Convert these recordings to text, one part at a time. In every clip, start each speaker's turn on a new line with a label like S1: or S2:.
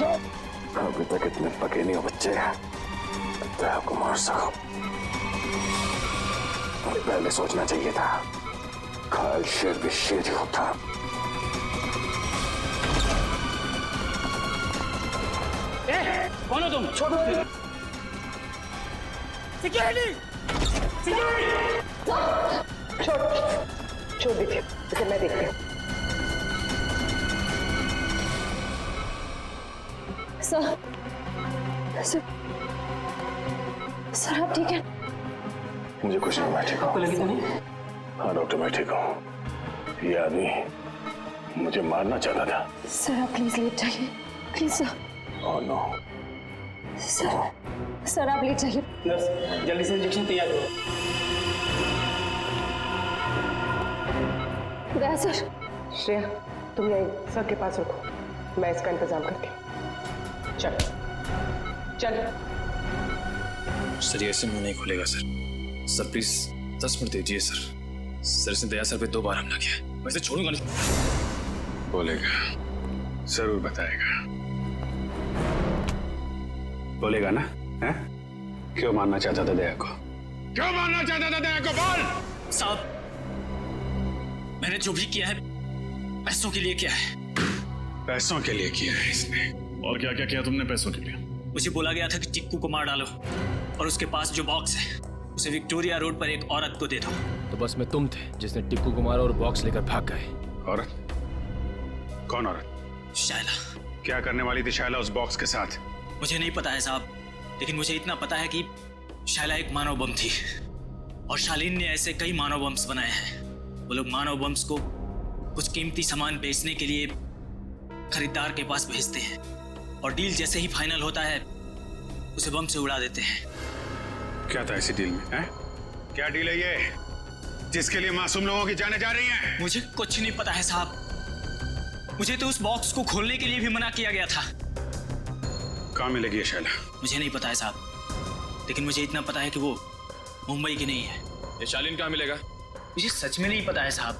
S1: अभी तक इतने पके नहीं हो बच्चे तो आपको मार सको। पहले सोचना चाहिए था। घायल शेर भी शेर ही होता।
S2: कौन हो तुम? छोड़ो। सिक्योरिटी! सिक्योरिटी!
S3: छोड़ दीजिए, इसे मैं देखती हूँ।
S4: सर, सर आप ठीक है?
S1: मुझे कुछ नहीं, मैं ठीक हूँ।
S2: आपको लगी तो नहीं?
S1: हाँ डॉक्टर, मैं ठीक हूँ। ये आदमी मुझे मारना चाहता था।
S4: सर आप प्लीज लेट जाइए, please sir.
S1: Oh no.
S4: Sir आप लेट जाइए।
S2: नर्स, जल्दी से इंजेक्शन तैयार करो।
S4: गया सर।
S3: श्रेया, तुम यहीं सर के पास रुको, मैं इसका इंतजाम करती हूँ। चल चल।
S5: सर ये ऐसे मुंह नहीं खुलेगा सर। सर प्लीज 10 मिनट दीजिए सर। सर इसने दया सर पे 2 बार हमला किया, वैसे छोड़ूंगा नहीं।
S1: बोलेगा, जरूर बताएगा। बोलेगा ना? हैं? क्यों मारना चाहता था दया को? क्यों मारना चाहता था दया को? बोल।
S5: साहब, मैंने जो भी किया है पैसों के लिए किया है।
S1: पैसों के लिए किया है इसने। और क्या क्या किया तुमने पैसों के लिए?
S5: मुझे बोला गया था कि टिक्कू को मार डालो और उसके पास जो बॉक्स है उसे विक्टोरिया रोड पर एक औरत को दे दो।
S6: तो बस में तुम थे जिसने टिक्कू को मारा और बॉक्स लेकर भाग गए।
S1: औरत? कौन औरत?
S5: शायला।
S1: क्या करने वाली थी शायला उस बॉक्स के साथ?
S5: मुझे नहीं पता है साहब, लेकिन मुझे इतना पता है कि शायला एक मानव बम थी और शालीन ने ऐसे कई मानव बम्स बनाए हैं। वो लोग मानव बम्स को कुछ कीमती सामान बेचने के लिए खरीदार के पास भेजते हैं और डील जैसे ही फाइनल होता है उसे बम से उड़ा देते हैं।
S1: क्या था इसी डील में? हैं? क्या डील है ये जिसके लिए मासूम लोगों की जानें जा रही हैं?
S5: मुझे कुछ नहीं पता है साहब। मुझे तो उस बॉक्स को खोलने के लिए भी मना किया गया था।
S1: कहाँ मिलेगी ये शायला?
S5: मुझे नहीं पता है साहब, लेकिन मुझे इतना पता है कि वो मुंबई की नहीं है।
S6: ये शालीन कहाँ मिलेगा?
S5: मुझे सच में नहीं पता है साहब।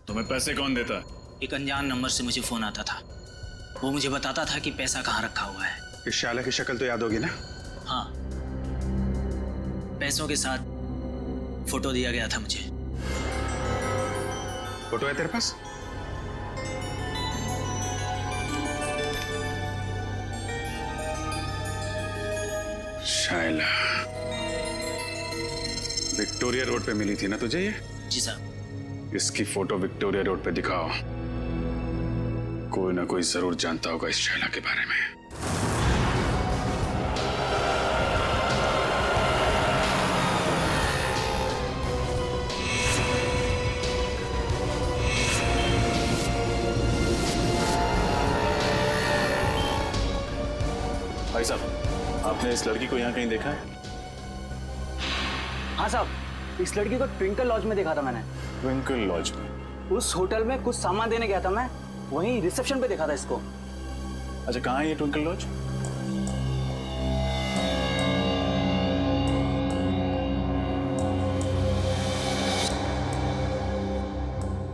S1: तुम्हें पैसे कौन देता?
S5: एक अनजान नंबर से मुझे फोन आता था। वो मुझे बताता था कि पैसा कहाँ रखा हुआ है।
S1: इस शायला की शक्ल तो याद होगी ना?
S5: हाँ, पैसों के साथ फोटो दिया गया था मुझे।
S1: फोटो है तेरे पास? शायला विक्टोरिया रोड पे मिली थी ना तुझे ये?
S5: जी साहब।
S1: इसकी फोटो विक्टोरिया रोड पे दिखाओ। कोई ना कोई जरूर जानता होगा इस शायला के बारे में।
S7: भाई साहब, आपने इस लड़की को यहाँ कहीं देखा है?
S2: हाँ साहब, इस लड़की को ट्विंकल लॉज में देखा था मैंने।
S7: ट्विंकल लॉज में?
S2: उस होटल में कुछ सामान देने गया था मैं, वहीं रिसेप्शन पे देखा था इसको।
S7: अच्छा, कहाँ है ये ट्विंकल लॉज?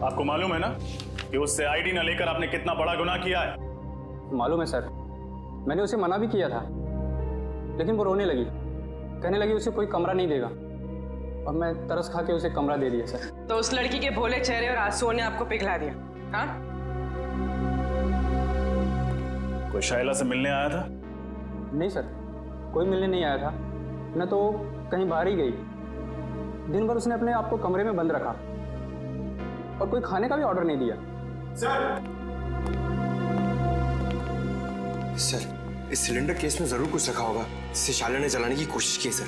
S7: आपको मालूम है ना कि उससे आईडी न लेकर आपने कितना बड़ा गुनाह किया है?
S8: मालूम है सर, मैंने उसे मना भी किया था, लेकिन वो रोने लगी, कहने लगी उसे कोई कमरा नहीं देगा, और मैं तरस खा के उसे कमरा दे दिया सर।
S3: तो उस लड़की के भोले चेहरे और आंसुओं ने आपको पिघला दिया? हाँ?
S7: कोई शायला से मिलने आया था?
S8: नहीं सर, कोई मिलने नहीं आया था, न तो कहीं बाहर ही गई। दिन भर उसने अपने आप को कमरे में बंद रखा और कोई खाने का भी ऑर्डर नहीं दिया।
S9: सर, इस सिलेंडर केस में जरूर कुछ रखा होगा जिसे शायला ने जलाने की कोशिश की है सर।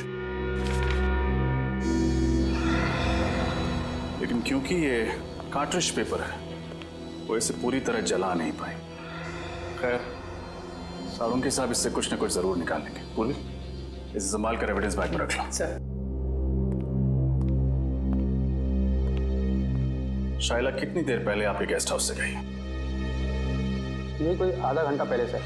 S7: लेकिन क्योंकि ये कार्ट्रिज पेपर है, वो इसे पूरी तरह जला नहीं पाए। खैर, सारुण के साहब इससे कुछ न कुछ जरूर निकाल लेंगे। पूर्वी, इसे संभाल कर एविडेंस बैग में रख लो।
S3: सर।
S7: शायला कितनी देर पहले आपके गेस्ट हाउस से गई?
S8: ये कोई आधा घंटा पहले सर।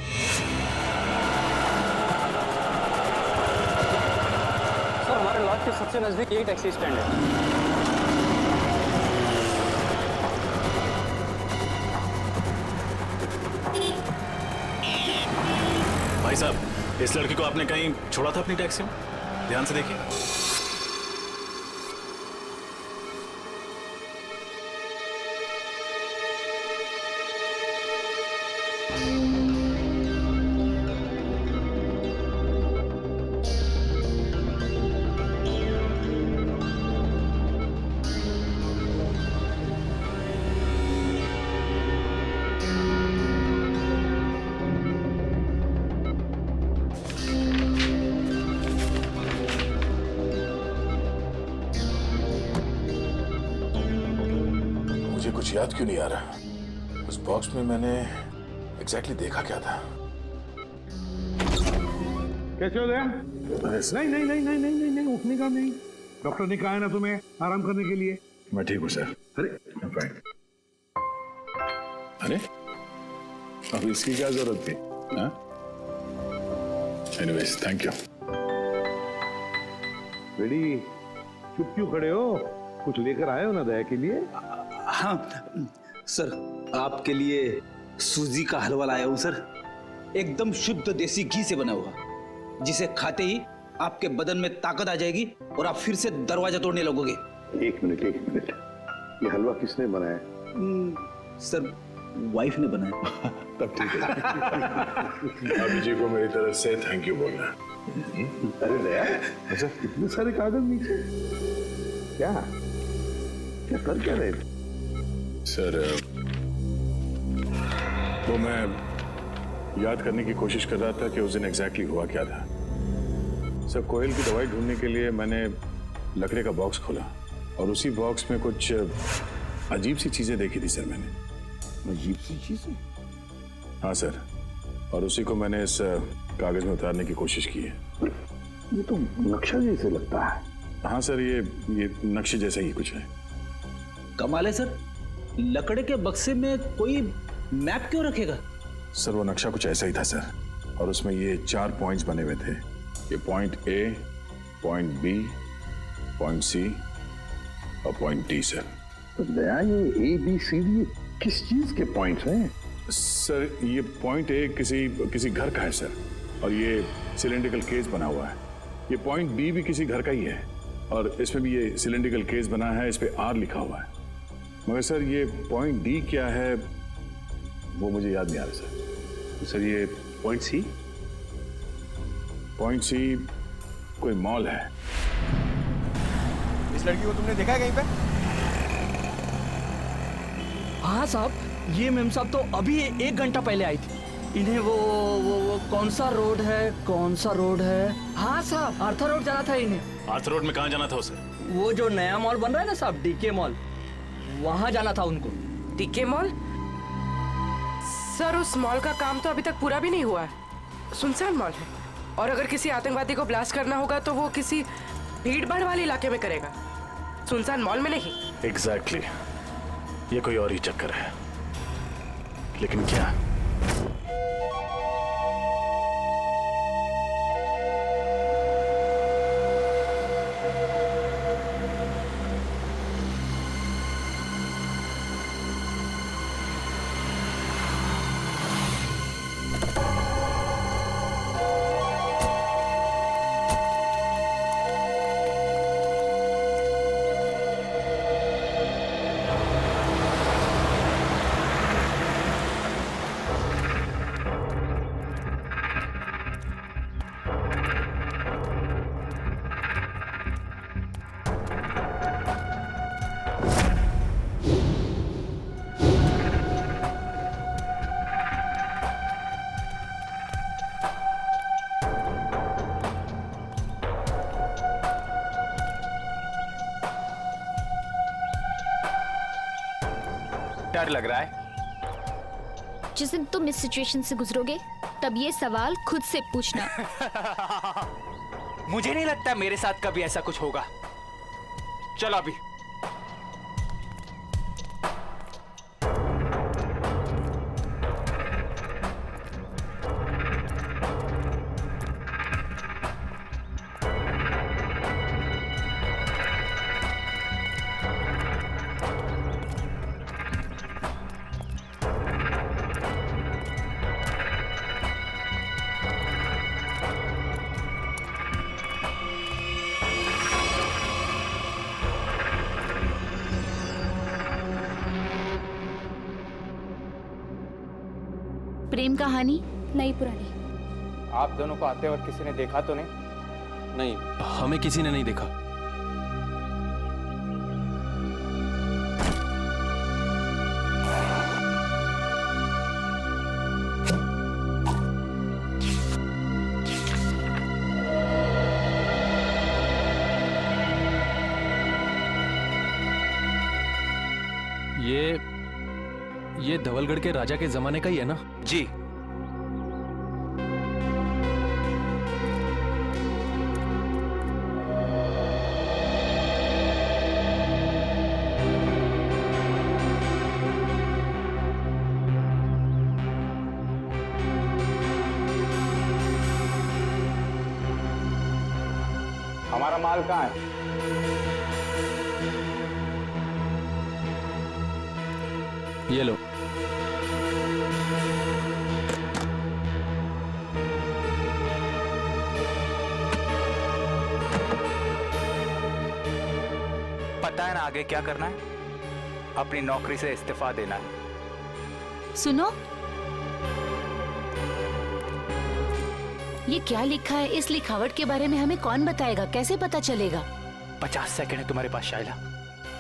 S8: सर, हमारे लॉज के सबसे नजदीक यही टैक्सी स्टैंड है।
S7: भाई साहब, इस लड़की को आपने कहीं छोड़ा था अपनी टैक्सी में? ध्यान से देखिए।
S10: मुझे कुछ याद क्यों नहीं आ रहा? उस बॉक्स में मैंने एग्जैक्टली देखा क्या था?
S11: कैसे हो गया? नहीं नहीं नहीं नहीं नहीं नहीं नहीं उठने का नहीं। डॉक्टर ने कहा है ना तुम्हें आराम करने के लिए।
S10: मैं ठीक हूँ सर।
S11: अरे
S10: फाइन। अरे अब इसकी क्या जरूरत थी? Anyways thank you.
S11: बेटी चुप क्यों खड़े हो? कुछ लेकर आए हो ना दया के लिए?
S2: हाँ सर, आपके लिए सूजी का हलवा लाया हूँ सर, एकदम शुद्ध देसी घी से बना हुआ, जिसे खाते ही आपके बदन में ताकत आ जाएगी और आप फिर से दरवाजा तोड़ने लगोगे।
S11: एक मिनट, ये हलवा किसने बनाया?
S2: सर वाइफ ने बनाया।
S10: तब ठीक है। अभी जी को मेरी तरफ से थैंक यू बोलना।
S11: अरे दया, अच्छा इतने सारे कागज नीचे क्या क्या कर क्या रहे थे?
S10: सर वो मैं याद करने की कोशिश कर रहा था कि उस दिन एग्जैक्टली हुआ क्या था। सर कोयल की दवाई ढूंढने के लिए मैंने लकड़े का बॉक्स खोला और उसी बॉक्स में कुछ अजीब सी चीजें देखी थी सर मैंने।
S11: अजीब सी चीजें?
S10: हाँ सर, और उसी को मैंने इस कागज में उतारने की कोशिश की है।
S11: ये तो नक्शा जैसे लगता है।
S10: हाँ सर, ये नक्शे जैसा ही कुछ है।
S2: कमाल है सर, लकड़े के बक्से में कोई मैप क्यों रखेगा?
S10: सर वो नक्शा कुछ ऐसा ही था सर, और उसमें ये 4 पॉइंट्स बने हुए थे। ये point A, point B, point C और पॉइंट डी सर।
S11: तो दया ये ए बी सी डी किस चीज के पॉइंट्स हैं?
S10: सर ये पॉइंट ए किसी घर का है सर, और ये सिलेंड्रिकल केस बना हुआ है। ये पॉइंट बी भी किसी घर का ही है, और इसमें भी ये सिलेंड्रिकल केस बना है, इस पे आर लिखा हुआ है। मगर सर ये पॉइंट डी क्या है वो मुझे याद नहीं आ रहा सर।
S1: सर ये पॉइंट सी?
S10: पॉइंट सी कोई मॉल है।
S9: इस लड़की को तुमने देखा है कहीं पे?
S12: हाँ साहब, ये मेम साहब तो अभी 1 घंटा पहले आई थी। इन्हें वो कौन सा रोड है? हाँ साहब, आर्थर रोड जाना था इन्हें।
S7: आर्थर रोड में कहाँ जाना था उसे?
S12: वो जो नया मॉल बन रहा है ना साहब, डीके मॉल, वहाँ जाना था उनको।
S3: DK mall? सर उस मॉल का काम तो अभी तक पूरा भी नहीं हुआ है, सुनसान मॉल है, और अगर किसी आतंकवादी को ब्लास्ट करना होगा तो वो किसी भीड़ भाड़ वाले इलाके में करेगा, सुनसान मॉल में नहीं।
S7: एग्जैक्टली, ये कोई और ही चक्कर है। लेकिन क्या?
S6: डर लग रहा है।
S4: जिस दिन तुम इस सिचुएशन से गुजरोगे तब ये सवाल खुद से पूछना।
S6: मुझे नहीं लगता मेरे साथ कभी ऐसा कुछ होगा। चलो अभी।
S4: प्रेम कहानी?
S13: नहीं पुरानी।
S8: आप दोनों को आते वक्त किसी ने देखा तो नहीं?
S6: नहीं, हमें किसी ने नहीं देखा। ये धवलगढ़ के राजा के जमाने का ही है ना?
S9: जी।
S8: हमारा माल कहाँ है?
S6: ये लो।
S2: पता है ना आगे क्या करना है? अपनी नौकरी से इस्तीफा देना है।
S4: सुनो, ये क्या लिखा है? इस लिखावट के बारे में हमें कौन बताएगा? कैसे पता चलेगा?
S2: 50 सेकंड है तुम्हारे पास शाइला,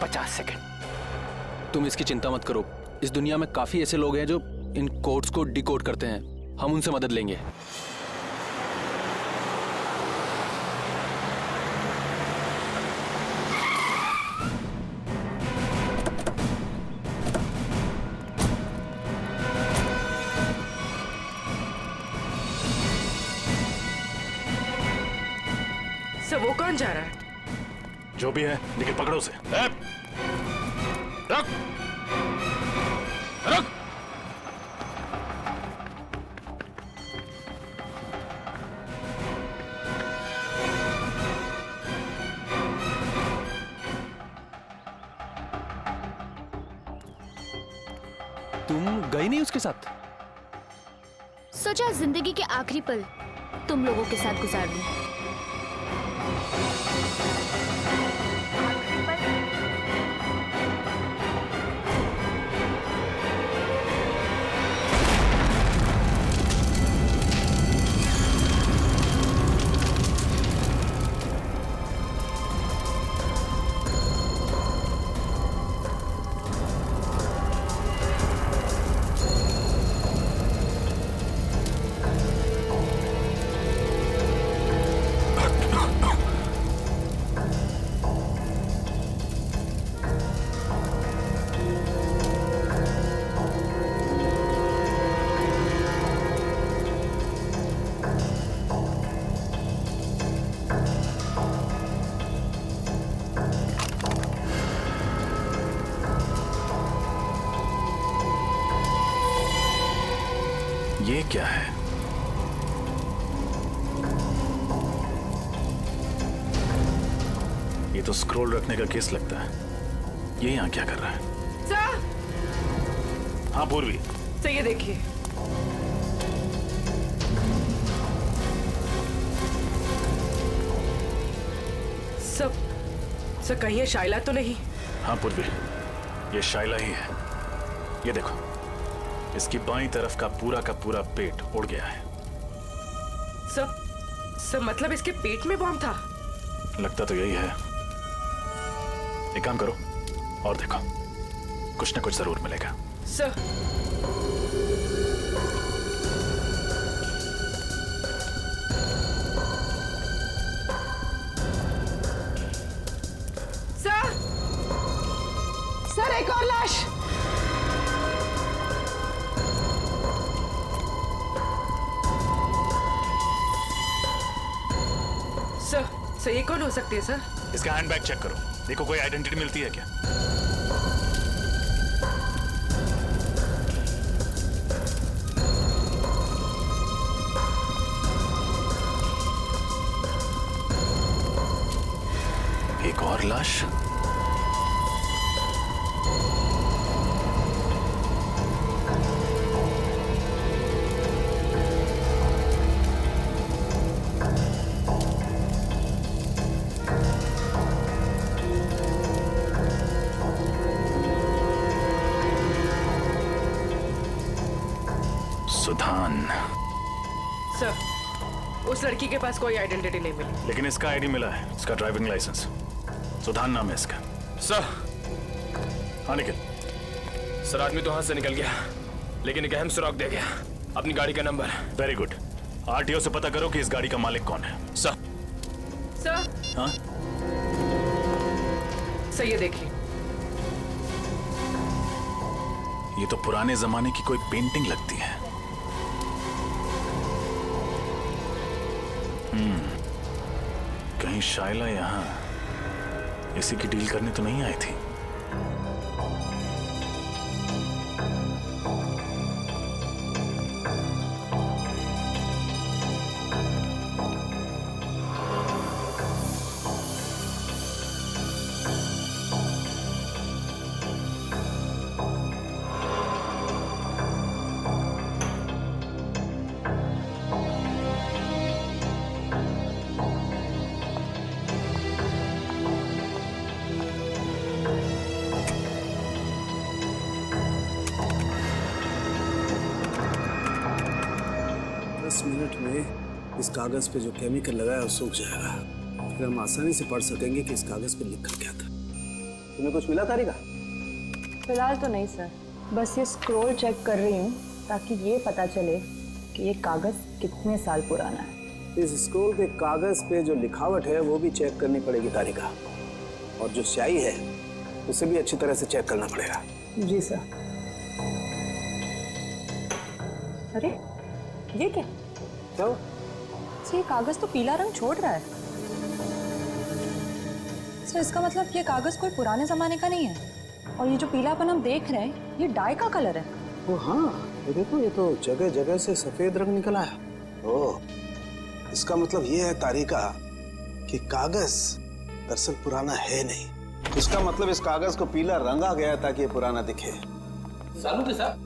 S2: 50 सेकंड।
S6: तुम इसकी चिंता मत करो। इस दुनिया में काफी ऐसे लोग हैं जो इन कोड्स को डिकोड करते हैं। हम उनसे मदद लेंगे।
S3: सब वो कौन जा रहा है?
S7: जो भी है, लेकिन पकड़ो उसे। रख। रख।
S6: तुम गई नहीं उसके साथ?
S4: सोचा जिंदगी के आखिरी पल तुम लोगों के साथ गुजार दूं।
S7: ये क्या है? ये तो स्क्रॉल रखने का केस लगता है। ये यहाँ क्या कर रहा है?
S3: सर!
S7: हाँ पूर्वी।
S3: सर ये देखिए। सर कहीं ये शाइला तो नहीं?
S7: हाँ पूर्वी, ये शाइला ही है। ये देखो, इसकी बाईं तरफ का पूरा पेट उड़ गया है।
S3: सर मतलब इसके पेट में बॉम्ब था?
S7: लगता तो यही है। एक काम करो और देखो, कुछ न कुछ जरूर मिलेगा।
S3: सर एक और लाश। सर ये कौन हो सकती है सर?
S7: इसका हैंडबैग चेक करो, देखो कोई आइडेंटिटी मिलती है क्या। एक और लाश। सुधान।
S3: सर, उस लड़की के पास कोई आइडेंटिटी नहीं मिली।
S7: लेकिन इसका आईडी मिला है, इसका ड्राइविंग लाइसेंस। सुधान नाम है इसका।
S13: सर।
S7: हाँ निखिल।
S13: सर, आदमी तो हाथ से निकल गया, लेकिन एक अहम सुराग दे गया, अपनी गाड़ी का नंबर।
S7: Very good. आरटीओ से पता करो कि इस गाड़ी का मालिक कौन है।
S13: सर।
S3: सर।
S7: हाँ?
S3: सर, ये देखिए।
S7: ये तो पुराने जमाने की कोई पेंटिंग लगती है। कहीं शाइला यहां इसी की डील करने तो नहीं आई थी?
S14: मिनट में इस कागज पे जो केमिकल लगा है वो सूख जाएगा, फिर हम आसानी से पढ़ सकेंगे कि इस कागज पे लिखा क्या था। तुम्हें कुछ मिला तारिका?
S15: फिलहाल तो नहीं सर, बस ये स्क्रॉल चेक कर रही हूँ ताकि ये पता चले कि ये कागज कितने साल पुराना है।
S14: इस स्क्रॉल के कागज पे जो लिखावट है वो भी चेक करनी पड़ेगी तारिका, और जो स्याही है उसे भी अच्छी तरह से चेक करना पड़ेगा।
S15: जी सर। अरे ये क्या? ये कागज तो पीला रंग छोड़ रहा है। सर, इसका मतलब ये कागज कोई पुराने जमाने का नहीं है, और ये जो पीलापन हम देख रहे हैं ये डाई का कलर है।
S14: ओ हाँ, ये देखो, ये तो जगह जगह से सफेद रंग निकला है। ओह, इसका मतलब ये है तारिका कि कागज दरअसल पुराना है नहीं। इसका मतलब इस कागज को पीला रंगा गया ताकि ये पुराना दिखे।
S2: सालू के साथ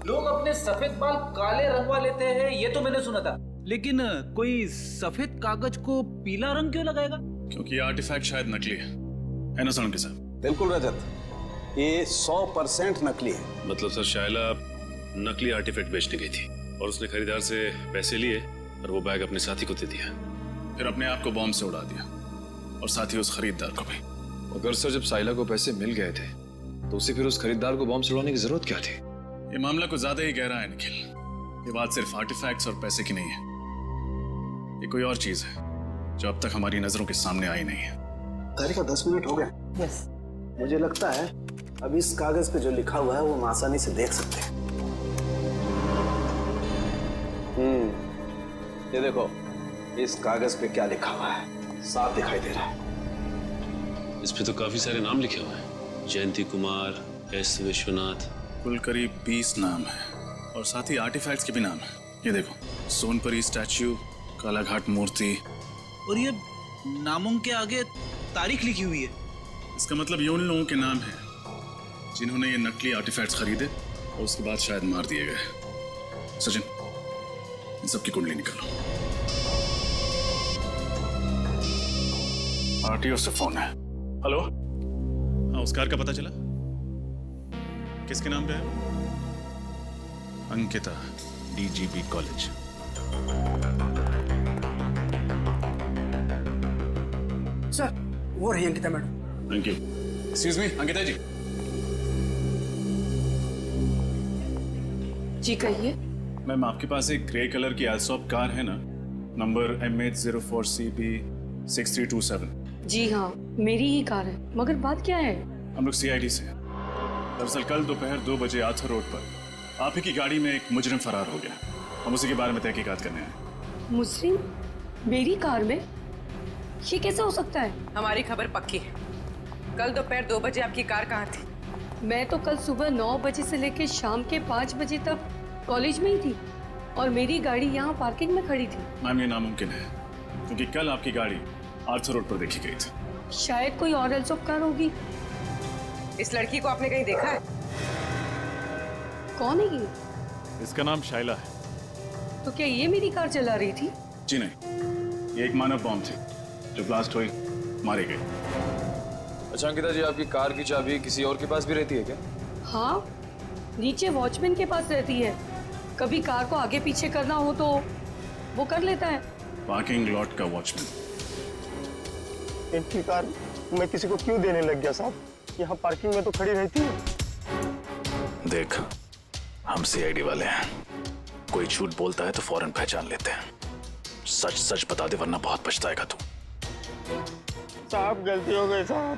S2: लोग अपने सफेद बाल काले रंगवा लेते हैं, ये तो मैंने सुना था, लेकिन कोई सफेद कागज को पीला रंग क्यों लगाएगा?
S7: क्योंकि ये आर्टिफैक्ट शायद नकली है ना सालू के साथ?
S14: बिल्कुल रजत, ये 100% नकली है।
S1: मतलब सर, शाइला नकली आर्टिफैक्ट बेचने गई थी और उसने खरीदार से पैसे लिए और वो बैग अपने साथी को दे दिया,
S7: फिर अपने आप को बॉम्ब से उड़ा दिया और साथ ही उस खरीदार को भी।
S13: अगर सर जब साइला को पैसे मिल गए थे तो उसे फिर उस खरीदार को बॉम्ब से उड़ाने की जरूरत क्या थी?
S7: ये मामला कुछ ज्यादा ही गहरा है निखिल। ये बात सिर्फ आर्टिफैक्ट्स और पैसे की नहीं है, ये कोई और चीज है जो अब तक हमारी नजरों के सामने आई नहीं है।
S14: तारिका, 10 मिनट हो गए।
S15: यस।
S14: मुझे लगता है अब इस कागज पे जो लिखा हुआ है वो हम आसानी से देख सकते हैं। ये देखो, इस कागज पे क्या लिखा हुआ है, साफ दिखाई दे रहा है।
S1: इस पे तो काफी सारे नाम लिखे हुए हैं, जयंती कुमार, एस विश्वनाथ।
S7: कुल करीब 20 नाम है और साथ ही आर्टिफैक्ट्स के भी नाम है। ये देखो, सोनपरी स्टैच्यू, कालाघाट मूर्ति,
S2: और ये नामों के आगे तारीख लिखी हुई है।
S7: इसका मतलब ये उन लोगों के नाम है जिन्होंने ये नकली आर्टिफैक्ट्स खरीदे और उसके बाद शायद मार दिए गए। सचिन, इन सबकी कुंडली निकालो। आरटीओ से फोन है। हेलो, हाँ, उस कार का पता चला? किसके नाम पे है? Ankita, DGB college.
S12: सर, वो रही Ankita madam.
S7: Thank you. Excuse me, Ankita ji.
S3: जी कहिए।
S7: मैम, आपके पास एक ग्रे कलर की एल्सॉप कार है ना, नंबर MH04CB6327?
S16: जी हाँ, मेरी ही कार है, मगर बात क्या है?
S7: हम लोग CID से हैं। दरअसल कल दोपहर 2 बजे आथर रोड पर आप ही की गाड़ी में एक मुजरिम फरार हो गया। हम उसी के बारे में तहकीकात करने आए।
S16: मुजरिम मेरी कार में? ये कैसे हो सकता है?
S3: हमारी खबर पक्की है। कल दोपहर 2 बजे आपकी कार कहाँ थी?
S16: मैं तो कल सुबह 9 बजे से लेकर शाम के 5 बजे तक कॉलेज में ही थी और मेरी गाड़ी यहाँ पार्किंग में खड़ी थी।
S7: मैम, ये नामुमकिन है क्योंकि कल आपकी गाड़ी आर्थर रोड पर देखी गई थी।
S16: शायद कोई और एल्सॉप कार होगी।
S3: इस लड़की को आपने कहीं देखा है?
S16: कौन है ये?
S7: इसका नाम शाइला है।
S16: तो क्या ये मेरी कार चला रही थी?
S7: जी नहीं, ये एक मानव बॉम्ब थी जो ब्लास्ट हुई, मारी गई।
S13: अच्छा अंकिता जी, आपकी कार की चाबी किसी और के पास भी रहती है क्या?
S16: हाँ, नीचे वॉचमैन के पास रहती है। कभी कार को आगे पीछे करना हो तो वो कर लेता है।
S7: पार्किंग लॉट का वॉचमैन।
S17: इनकी कार मैं किसी को क्यों देने लग गया साहब? यहाँ पार्किंग में तो खड़ी रहती है।
S7: देख, हम सीआईडी वाले हैं, कोई झूठ बोलता है तो फौरन पहचान लेते हैं। सच सच बता दे वरना बहुत पछताएगा तू।
S17: साहब गलती हो गई साहब,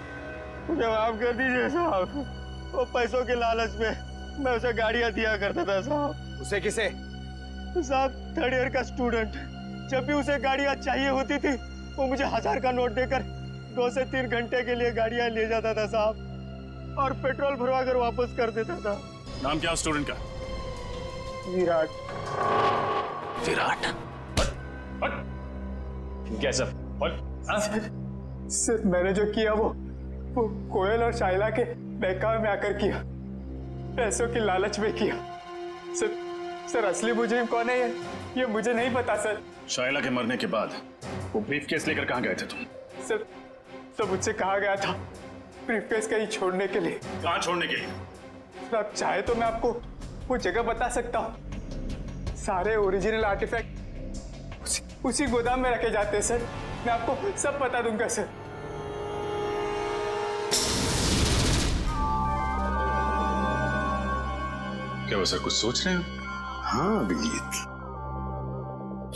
S17: मुझे माफ कर दीजिए साहब। वो पैसों के लालच में मैं उसे गाड़ियां दिया करता था साहब।
S2: उसे किसे?
S17: साहब 3rd ईयर का स्टूडेंट, जब भी उसे गाड़ियां चाहिए होती थी वो मुझे 1000 का नोट देकर 2 से 3 घंटे के लिए गाड़ियां ले जाता था साहब, और पेट्रोल भरवा कर वापस कर देता था।
S7: नाम क्या स्टूडेंट का?
S17: विराट।
S7: विराट?
S13: कैसा?
S17: सर मैंने जो किया वो कोयल और शाइला के बहकावे में आकर किया, पैसों की लालच में किया। सर असली मुजरिम कौन है ये मुझे नहीं पता सर।
S7: शाइला के मरने के बाद वो ब्रीफकेस लेकर कहाँ गए थे तुम?
S17: सर मुझसे कहा गया था ब्रीफकेस कहीं छोड़ने के लिए।
S7: कहाँ छोड़ने के लिए?
S17: सर आप चाहे तो मैं आपको वो जगह बता सकता हूँ। सारे ओरिजिनल आर्टिफैक्ट उसी गोदाम में रखे जाते हैं सर, मैं आपको सब बता दूंगा सर।
S10: क्या वो सर कुछ सोच रहे हैं?
S11: हाँ अभिजीत,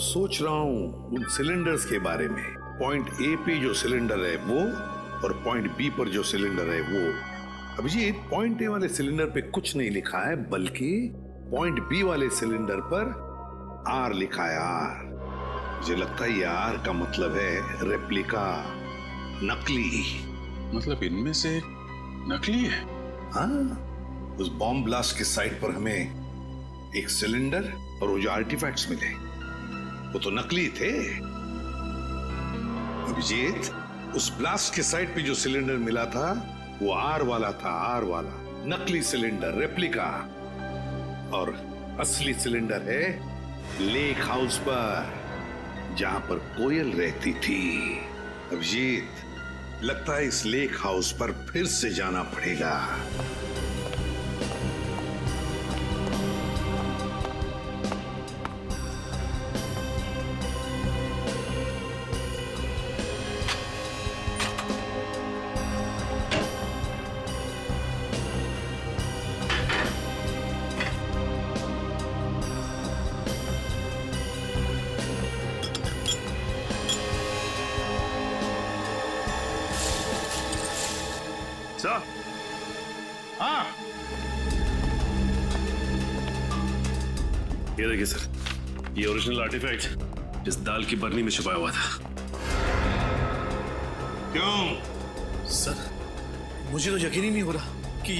S11: सोच रहा हूं उन सिलेंडर्स के बारे में। पॉइंट ए पे जो सिलेंडर है वो, और पॉइंट बी पर जो सिलेंडर है वो। अभिजीत, पॉइंट ए वाले सिलेंडर पे कुछ नहीं लिखा है, बल्कि पॉइंट बी वाले सिलेंडर पर आर लिखा है, आर। मुझे लगता है ये आर का मतलब है रेप्लिका, नकली।
S10: मतलब इनमें से नकली है?
S11: हाँ, उस बॉम्ब ब्लास्ट के साइट पर हमें एक सिलेंडर और वो जो आर्टिफैक्ट्स मिले वो तो नकली थे। अभिजीत, उस ब्लास्ट के साइट पे जो सिलेंडर मिला था वो आर वाला था, आर वाला, नकली सिलेंडर, रेप्लिका। और असली सिलेंडर है लेक हाउस पर, जहां पर कोयल रहती थी। अभिजीत, लगता है इस लेक हाउस पर फिर से जाना पड़ेगा।
S10: सर, हाँ,
S18: ये देखिए सर, ये ओरिजिनल आर्टिफैक्ट इस दाल की बरनी में छुपाया हुआ था।
S11: क्यों? सर, मुझे तो यकीन ही नहीं हो रहा कि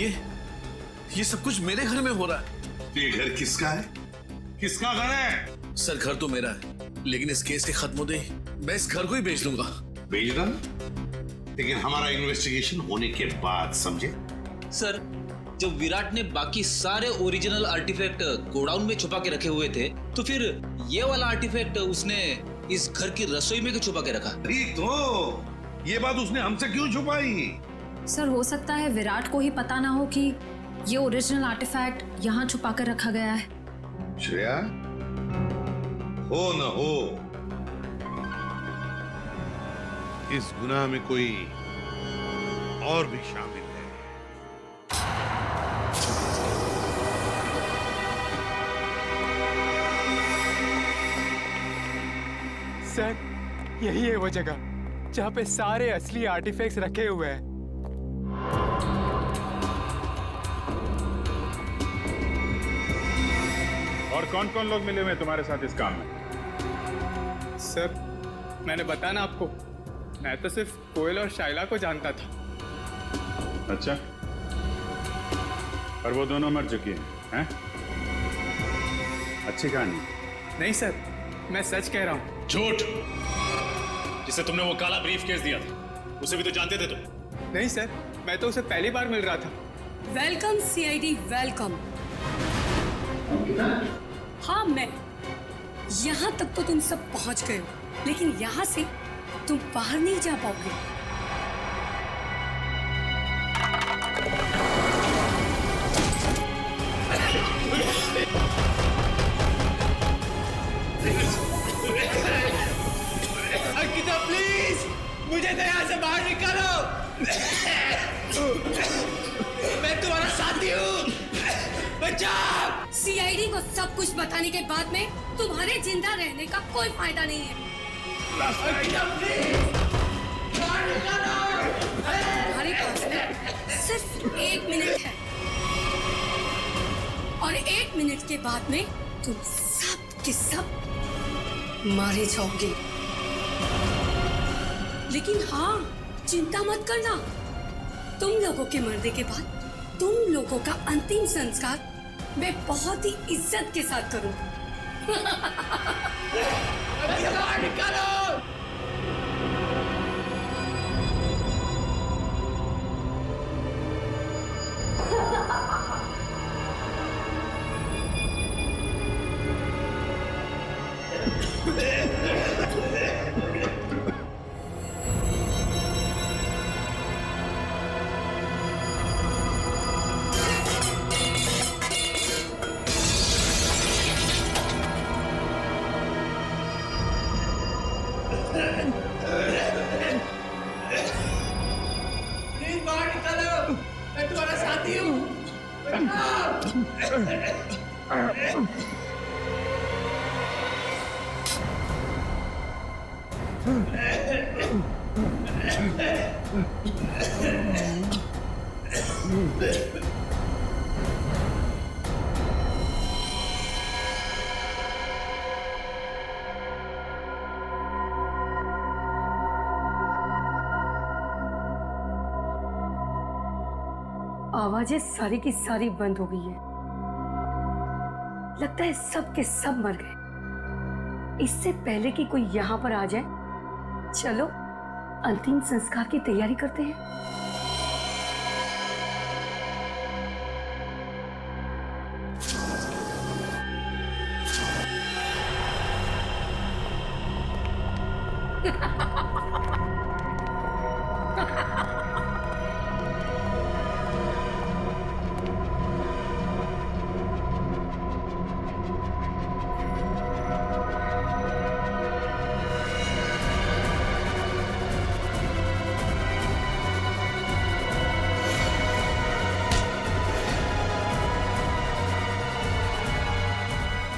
S11: ये सब कुछ मेरे घर में हो रहा है। ये घर किसका है? किसका घर है?
S19: सर घर तो मेरा है, लेकिन इस केस के खत्म होते ही मैं इस घर को ही बेच दूंगा।
S11: बेचना? लेकिन हमारा इन्वेस्टिगेशन होने के बाद, समझे?
S2: सर, जब विराट ने बाकी सारे ओरिजिनल आर्टिफैक्ट गोडाउन में छुपा के रखे हुए थे, तो फिर ये वाला आर्टिफैक्ट उसने इस घर की रसोई में क्यों छुपा के रखा?
S11: ठीक तो, ये बात उसने हमसे क्यों छुपाई?
S20: सर हो सकता है विराट को ही पता ना हो कि ये ओरिजिनल आर्टिफैक्ट यहाँ छुपा कर रखा गया है।
S11: श्रेया, हो न हो, इस गुनाह में कोई और भी शामिल है।
S17: सर, यही है वो जगह जहाँ पे सारे असली आर्टिफैक्ट्स रखे हुए हैं।
S10: और कौन कौन लोग मिले हुए हैं तुम्हारे साथ इस काम में?
S17: सर, मैंने बताया ना आपको, मैं तो सिर्फ कोयल और शाइला को जानता था।
S10: अच्छा, और वो दोनों मर चुकी हैं? अच्छी कहानी।
S17: नहीं सर, मैं सच कह रहा हूँ।
S7: झूठ! जिसे तुमने वो काला ब्रीफ केस दिया था, उसे भी तो जानते थे तुम।
S17: नहीं सर, मैं तो उसे पहली बार मिल रहा था।
S16: Welcome CID, welcome. हाँ, मैं यहाँ तक तो तुम सब पहुँच गए हो, लेकिन यहाँ से तुम बाहर नहीं जा पाओगे।
S12: को यहाँ से बाहर निकालो। मैं तुम्हारा साथी हूँ, बचाओ।
S16: सीआईडी को सब कुछ बताने के बाद में तुम्हारे जिंदा रहने का कोई फायदा नहीं है। तुम्हारे पास में सिर्फ 1 मिनट है और 1 मिनट के बाद में तुम सब के सब मारे जाओगे। लेकिन हाँ, चिंता मत करना, तुम लोगों के मरने के बाद तुम लोगों का अंतिम संस्कार मैं बहुत ही इज्जत के साथ करूंगा।
S12: बाहर निकालो, मैं तुम्हारा साथी हूँ।
S16: आवाजें सारी की सारी बंद हो गई है। लगता है सब के सब मर गए। इससे पहले कि कोई यहाँ पर आ जाए, चलो अंतिम संस्कार की तैयारी करते हैं।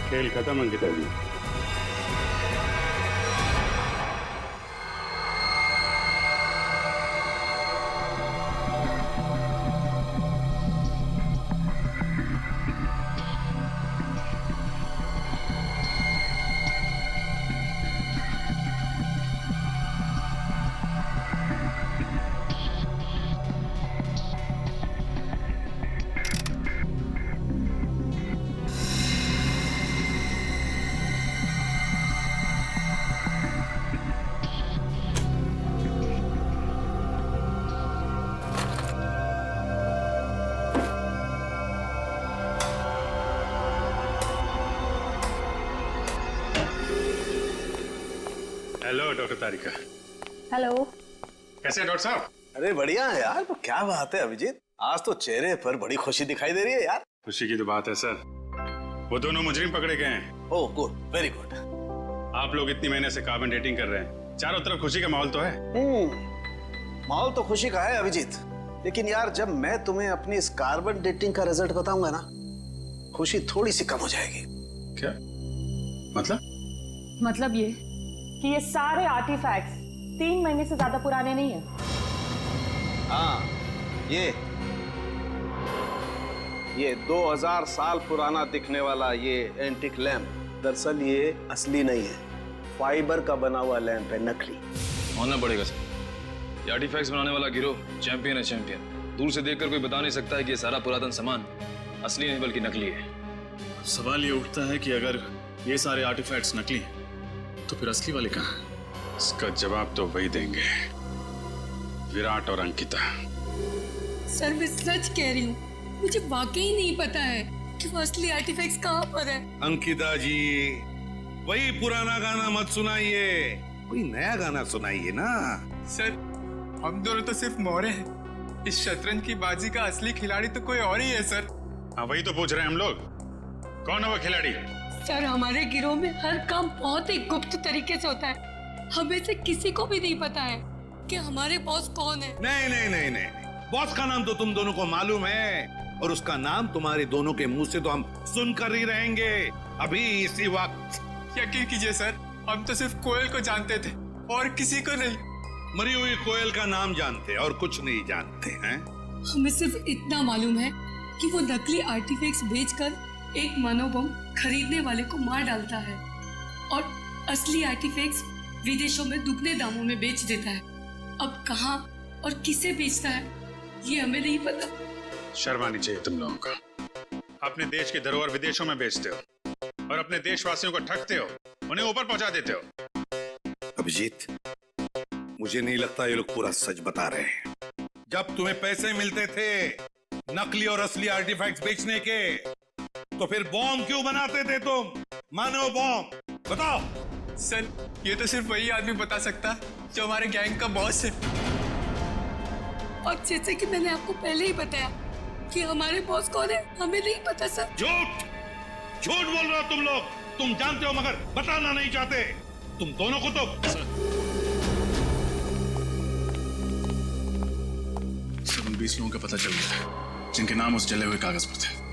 S1: खेल खत्म अंकिता जी। हेलो डॉक्टर तारिका।
S15: हेलो।
S1: कैसे हैं डॉक्टर साहब?
S14: अरे बढ़िया है यार। तो क्या बात है अभिजीत, आज तो चेहरे पर बड़ी खुशी दिखाई दे रही है यार।
S1: खुशी की तो बात है सर, वो दोनों मुजरिम पकड़े गए हैं।
S14: Oh good, very good.
S1: आप लोग इतनी महीने से कार्बन डेटिंग कर रहे हैं, चारों तरफ खुशी का माहौल तो है।
S14: माहौल तो खुशी का है अभिजीत, लेकिन यार जब मैं तुम्हें अपनी इस कार्बन डेटिंग का रिजल्ट बताऊंगा ना, खुशी थोड़ी सी कम हो जाएगी।
S1: क्या
S15: मतलब ये कि ये सारे आर्टिफैक्ट्स 3 महीने से ज्यादा पुराने नहीं है।
S14: हाँ, ये 2000 साल पुराना दिखने वाला ये एंटिक लैंप दरअसल ये असली नहीं है, फाइबर का बना हुआ लैंप है, नकली।
S13: मानना पड़ेगा सर, ये आर्टिफैक्ट्स बनाने वाला गिरोह चैंपियन है, चैंपियन। दूर से देखकर कोई बता नहीं सकता है कि ये सारा पुरातन सामान असली नहीं बल्कि नकली है।
S7: सवाल ये उठता है कि अगर ये सारे आर्टिफैक्ट्स नकली हैं तो फिर असली वाले कहाँ हैं?
S1: इसका जवाब तो वही देंगे, विराट और अंकिता।
S16: सर मैं सच कह रही हूँ, मुझे वाकई नहीं पता है कि वो असली आर्टिफैक्ट्स कहाँ पर है।
S11: अंकिता जी, वही पुराना गाना मत सुनाइए, कोई नया गाना सुनाइए ना।
S17: सर हम दोनों तो सिर्फ मोहरे हैं, इस शतरंज की बाजी का असली खिलाड़ी तो कोई और ही है सर।
S1: हाँ वही तो पूछ रहे हैं हम लोग, कौन है वो खिलाड़ी?
S16: सर हमारे गिरोह में हर काम बहुत ही गुप्त तरीके से होता है, हमें से किसी को भी नहीं पता है। कि हमारे बॉस कौन है।
S11: नहीं नहीं नहीं नहीं, बॉस का नाम तो तुम दोनों को मालूम है और उसका नाम तुम्हारे दोनों के मुंह से तो हम सुनकर ही रहेंगे अभी इसी वक्त।
S17: यकीन कीजिए सर, हम तो सिर्फ कोयल को जानते थे और किसी को नहीं।
S11: मरी हुई कोयल का नाम जानते और कुछ नहीं जानते हैं।
S16: हमें सिर्फ इतना मालूम है कि वो नकली आर्टिफैक्ट्स बेचकर एक मनोबम खरीदने वाले को मार डालता है और असली आर्टिफैक्ट्स विदेशों में दुगने दामों में बेच देता है। अब कहाँ और किसे बेचता है ये हमें नहीं पता।
S1: शर्म आनी चाहिए तुम लोगों का। अपने देश की धरोहर विदेशों में बेचते हो और अपने देशवासियों को ठगते हो, उन्हें ऊपर पहुंचा देते हो।
S11: अभिजीत, मुझे नहीं लगता ये लोग पूरा सच बता रहे हैं। जब तुम्हें पैसे मिलते थे नकली और असली आर्टिफैक्ट्स बेचने के, तो फिर बॉम्ब क्यों बनाते थे तुम? मानो बॉम्ब, बताओ।
S17: सर, ये तो सिर्फ वही आदमी बता सकता जो हमारे गैंग का बॉस है।
S16: और जैसे कि मैंने आपको पहले ही बताया कि हमारे बॉस कौन है हमें नहीं पता सर।
S11: झूठ झूठ बोल रहे हो तुम लोग। तुम जानते हो मगर बताना नहीं चाहते। तुम दोनों को तो
S7: सब 20 लोगों का पता चल गया है जिनके नाम उस जले हुए कागज पर थे।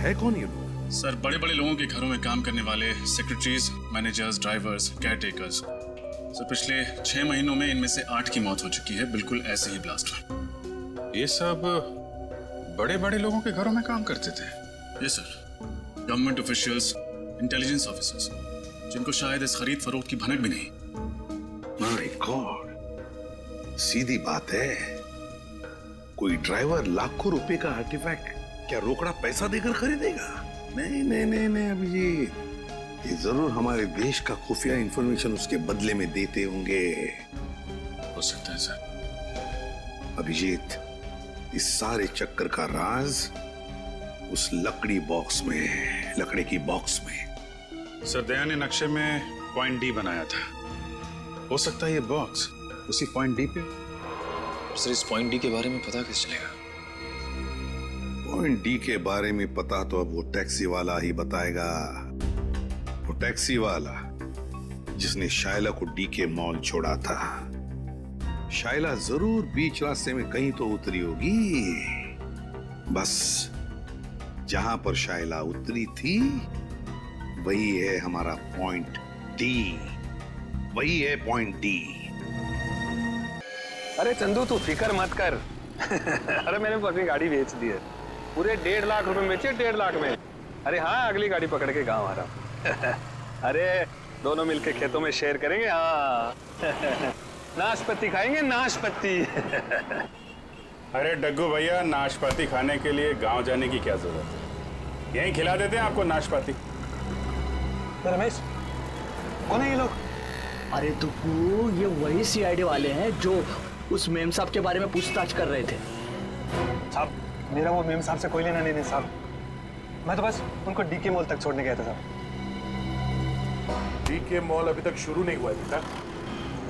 S11: है कौन ये लोग?
S7: सर, बड़े बड़े लोगों के घरों में काम करने वाले secretaries, managers, drivers, caretakers. Sir, पिछले 6 महीनों में इनमें से 8 की मौत हो चुकी है, बिल्कुल ऐसे ही ब्लास्ट में।
S1: ये सब बड़े बड़े लोगों के घरों में काम करते थे?
S7: Yes sir, government officials, intelligence officers, जिनको शायद इस खरीद फरोख्त की भनक भी नहीं।
S11: माय गॉड, सीधी बात है। कोई ड्राइवर लाखों रुपए का आर्टिफैक्ट क्या रोकड़ा पैसा देकर खरीदेगा? नहीं नहीं नहीं नहीं अभिजीत, ये जरूर हमारे देश का खुफिया इंफॉर्मेशन उसके बदले में देते होंगे।
S7: हो सकता है सर।
S11: अभिजीत, इस सारे चक्कर का राज उस लकड़ी बॉक्स में है, लकड़ी की बॉक्स में।
S1: सर, दया ने नक्शे में पॉइंट डी बनाया था। हो सकता है ये बॉक्स उसी पॉइंट डी पे।
S13: सर, इस पॉइंट डी के बारे में पता कैसे चलेगा?
S11: पॉइंट डी के बारे में पता तो अब वो टैक्सी वाला ही बताएगा। वो टैक्सी वाला जिसने शायला को डी के मॉल छोड़ा था। शायला जरूर बीच रास्ते में कहीं तो उतरी होगी। बस जहां पर शायला उतरी थी वही है हमारा पॉइंट डी। वही है पॉइंट डी।
S17: अरे चंदू, तू फिक्र मत कर। अरे मैंने अपनी गाड़ी बेच दी है, पूरे 1.5 लाख रुपए में बेचे, 1.5 लाख में। अरे हाँ, अगली गाड़ी पकड़ के गांव आ रहा। अरे दोनों मिलके खेतों में शेयर करेंगे। हाँ नाशपाती खाएंगे, नाशपाती।
S1: अरे डग्गू भैया, नाशपाती खाने के लिए गांव जाने की क्या जरूरत है? यहीं खिला देते हैं आपको नाशपाती।
S17: रमेश, कौन है ये लोग?
S12: अरे दुप्पू, ये वही सीआईडी वाले हैं जो उस मेम साहब के बारे में पूछताछ कर रहे थे।
S17: साहब, मेरा वो मेम साहब से कोई लेना नहीं साहब। मैं तो बस उनको डीके मॉल तक छोड़ने गया था साहब।
S10: डीके मॉल अभी तक शुरू नहीं हुआ है बेटा,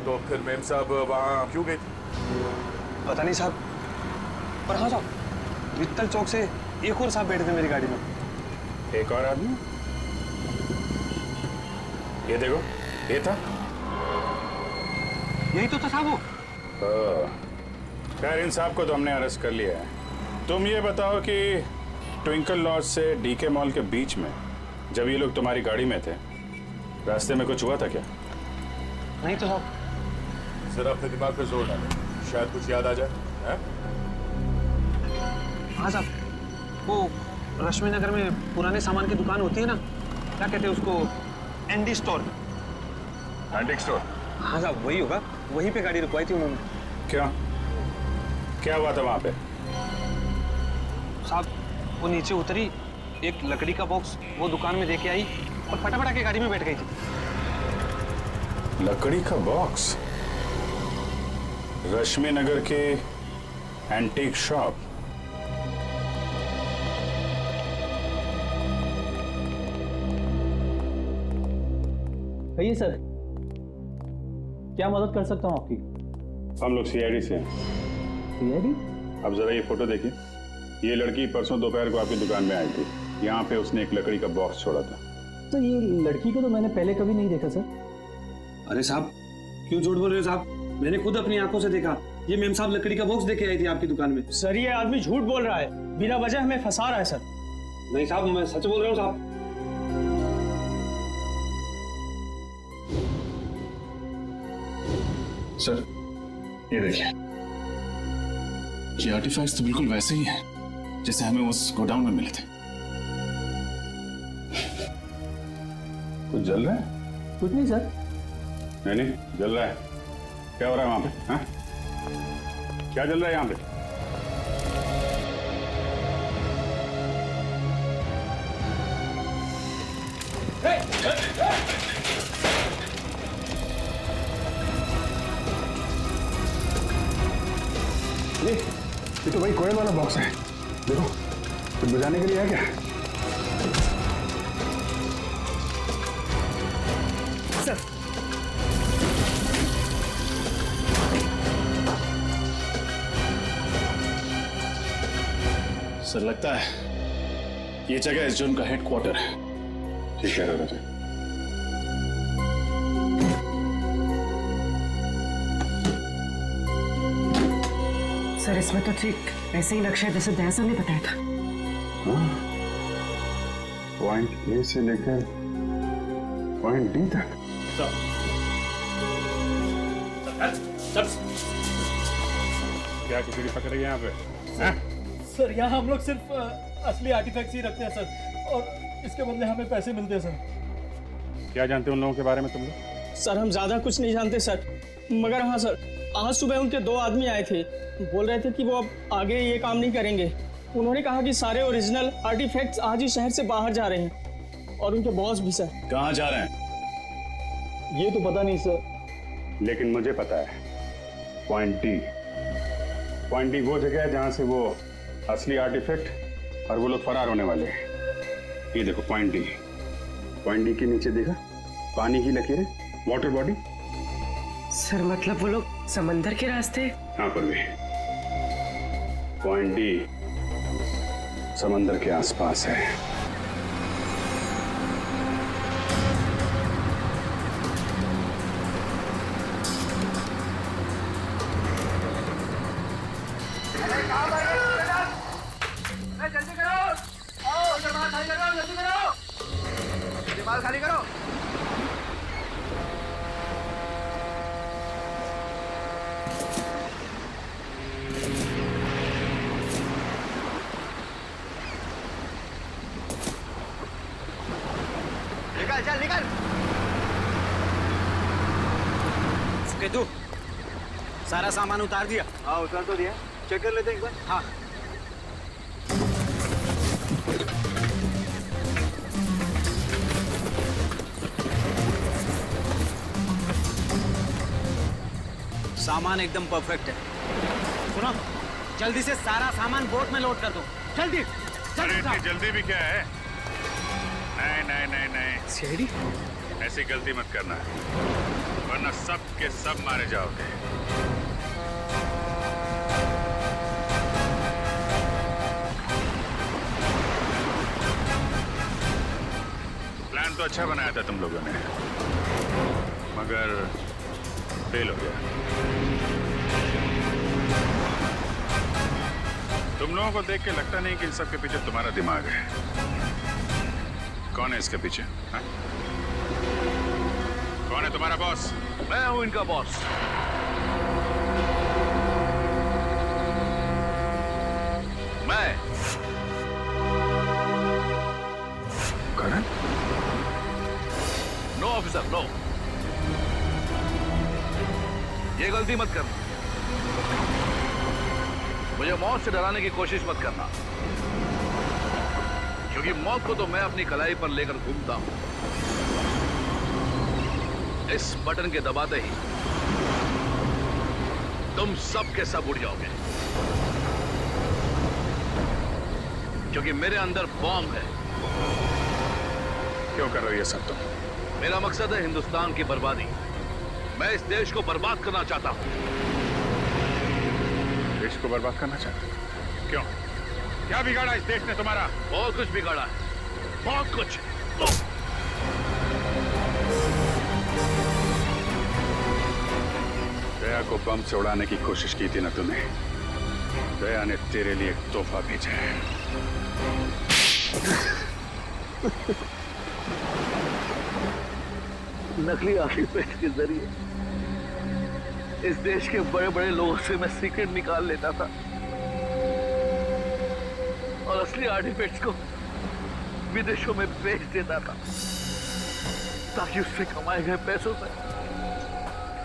S10: तो फिर मेम साहब वहाँ क्यों गए थे?
S17: पता नहीं साहब, पर हाँ साहब, वित्तल चौक से एक और साहब बैठे थे मेरी गाड़ी में।
S1: एक और आदमी? ये देखो, ये था।
S17: यही तो था साहब वो।
S1: खैर, इन साहब को तो हमने अरेस्ट कर लिया है। तुम ये बताओ कि ट्विंकल लॉज से डीके मॉल के बीच में जब ये लोग तुम्हारी गाड़ी में थे, रास्ते में कुछ हुआ था क्या?
S17: नहीं तो साहब।
S10: सर, अपने दिमाग पे जोर डालो, शायद कुछ याद आ जाए।
S17: हाँ साहब, वो रश्मि नगर में पुराने सामान की दुकान होती है ना, क्या कहते हैं उसको, एंडी स्टोर।
S10: Antique store?
S17: हाँ साहब, वही होगा। वहीं पे गाड़ी रुकवाई थी उन्होंने।
S1: क्या हुआ था वहां पे?
S17: साहब, वो नीचे उतरी, एक लकड़ी का बॉक्स वो दुकान में देके आई और फटाफट आके गाड़ी में बैठ गई थी।
S1: लकड़ी का बॉक्स? रश्मि नगर के एंटीक शॉप?
S8: कहिए सर, क्या मदद कर सकता हूँ आपकी?
S1: हम लोग सीआईडी से हैं।
S8: सीआईडी?
S1: अब जरा ये फोटो देखिए। ये लड़की परसों दोपहर को आपकी दुकान में आई थी। यहाँ पे उसने एक लकड़ी का बॉक्स छोड़ा था।
S8: तो ये लड़की को तो मैंने पहले कभी नहीं देखा सर।
S11: अरे साहब,
S21: क्यों झूठ बोल रहे हो साहब? मैंने खुद अपनी आंखों से देखा। ये मेम साहब लकड़ी का बॉक्स देके आई थी आपकी दुकान में।
S17: सर ये आदमी झूठ बोल रहा है, बिना वजह हमें फंसा रहा है सर।
S21: नहीं साहब, मैं सच बोल रहा हूँ साहब।
S7: सर ये देखिए, ये आर्टिफैक्ट्स तो बिल्कुल वैसे ही हैं जैसे हमें उस गोडाउन में मिले थे।
S1: कुछ जल रहा है?
S17: कुछ नहीं सर।
S1: नहीं जल रहा है। क्या हो रहा है वहां पे? हाँ? क्या जल रहा है यहाँ पे? ये तो भाई कोयल वाला बॉक्स है। देखो कुछ बजाने के लिए है क्या?
S17: सर
S7: सर लगता है ये जगह इस जोन का हेडक्वार्टर है।
S1: ठीक है राजा।
S3: सर इसमें तो ठीक ऐसे ही नक्शा है जैसे दयासर ने बताया था।
S1: पॉइंट ए से लेकर पॉइंट डी तक। क्या खिचड़ी पक रही है यहाँ पे? हाँ?
S17: सर यहाँ हम लोग सिर्फ असली आर्टिफैक्ट्स ही रखते हैं सर, और इसके बदले हमें पैसे मिलते हैं सर।
S1: क्या जानते हो उन लोगों के बारे में तुम लोग?
S17: सर हम ज्यादा कुछ नहीं जानते सर, मगर हाँ सर, आज सुबह उनके 2 आदमी आए थे, बोल रहे थे कि वो अब आगे ये काम नहीं करेंगे। उन्होंने कहा कि सारे ओरिजिनल आर्टिफैक्ट्स आज ही शहर से बाहर जा रहे हैं, और उनके बॉस भी सर।
S7: कहाँ जा रहे हैं?
S17: ये तो पता नहीं सर।
S1: लेकिन मुझे पता है, पॉइंट डी। पॉइंट डी वो जगह है जहां से वो असली आर्टिफैक्ट और वो लोग फरार होने वाले हैं। ये देखो पॉइंट डी। पॉइंट डी के नीचे देखा पानी की लकीरें, वाटर बॉडी।
S3: सर मतलब वो लोग समंदर के रास्ते?
S1: हाँ परवी, पॉइंट डी समंदर के आसपास है।
S22: जल्दी करो, आओ जमाल खाली करो, जल्दी करो, जमाल खाली करो। निकल चल निकल।
S2: केतु, सारा सामान उतार दिया?
S22: हाँ उतार तो दिया, चेक कर लेते हैं एक बार।
S2: हाँ। सामान एकदम परफेक्ट है। सुनो, जल्दी से सारा सामान बोट में लोड कर दो, जल्दी।
S1: अरे इतनी जल्दी भी क्या है? नहीं नहीं नहीं नहीं
S2: सीढ़ी,
S1: ऐसी गलती मत करना, वरना सब के सब मारे जाओगे। प्लान तो अच्छा बनाया था तुम लोगों ने, मगर फेल हो गया। तुम लोगों को देख के लगता नहीं कि इन सब के पीछे तुम्हारा दिमाग है। कौन है इसके पीछे? हा? कौन है तुम्हारा बॉस?
S19: मैं हूं इनका बॉस। मैं
S1: करण?
S19: नो ऑफिसर नो, ये गलती मत करना। मुझे मौत से डराने की कोशिश मत करना, क्योंकि मौत को तो मैं अपनी कलाई पर लेकर घूमता हूं। इस बटन के दबाते ही तुम सब के सब उड़ जाओगे, क्योंकि मेरे अंदर बॉम्ब है।
S1: क्यों कर रहे हो ये सब तुम?
S19: मेरा मकसद है हिंदुस्तान की बर्बादी। मैं इस देश को बर्बाद करना चाहता हूं।
S1: देश को बर्बाद करना चाहते हो? क्यों? क्या बिगाड़ा इस देश ने तुम्हारा?
S19: बहुत कुछ बिगाड़ा है, बहुत कुछ।
S1: को बम से उड़ाने की कोशिश की थी ना तूने, दया ने तेरे लिए एक तोहफा भेजा है।
S19: नकली आर्टिफैक्ट के जरिए इस देश के बड़े बड़े लोगों से मैं सीक्रेट निकाल लेता था और असली आर्टिफैक्ट्स को विदेशों में बेच देता था ताकि उससे कमाए गए पैसों से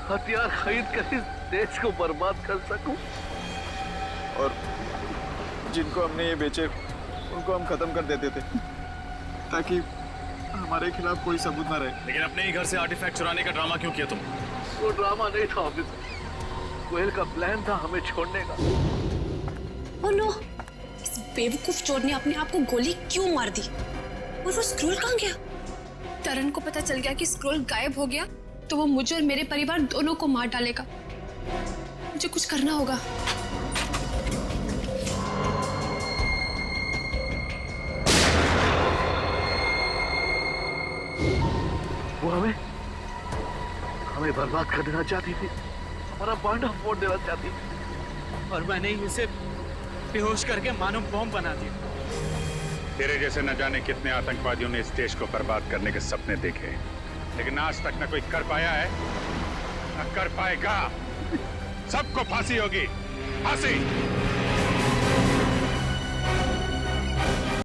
S19: हथियार खरीद कर इस देश को बर्बाद कर सकूं।
S5: और जिनको हमने ये बेचे उनको हम खत्म कर देते थे ताकि हमारे खिलाफ कोई सबूत ना रहे।
S7: लेकिन अपने ही घर से आर्टिफैक्ट चुराने का ड्रामा क्यों किया तुम?
S19: वो ड्रामा नहीं था ऑफिसर, कोयल का प्लान था हमें छोड़ने का।
S9: ओह नो, इस बेवकूफ चोर ने अपने आप को गोली क्यों मार दी? और वो स्क्रोल कहाँ गया? तरन को पता चल गया कि स्क्रोल गायब हो गया तो वो मुझे और मेरे परिवार दोनों को मार डालेगा। मुझे कुछ करना होगा।
S19: वो हमें बर्बाद कर देना चाहती थी, हमारा बांडा फोड़ देना चाहती थी
S22: और मैंने उसे बेहोश करके मानो बम बना दिया।
S1: तेरे जैसे न जाने कितने आतंकवादियों ने इस देश को बर्बाद करने के सपने देखे, लेकिन आज तक न कोई कर पाया है न कर पाएगा। सबको फांसी होगी, फांसी।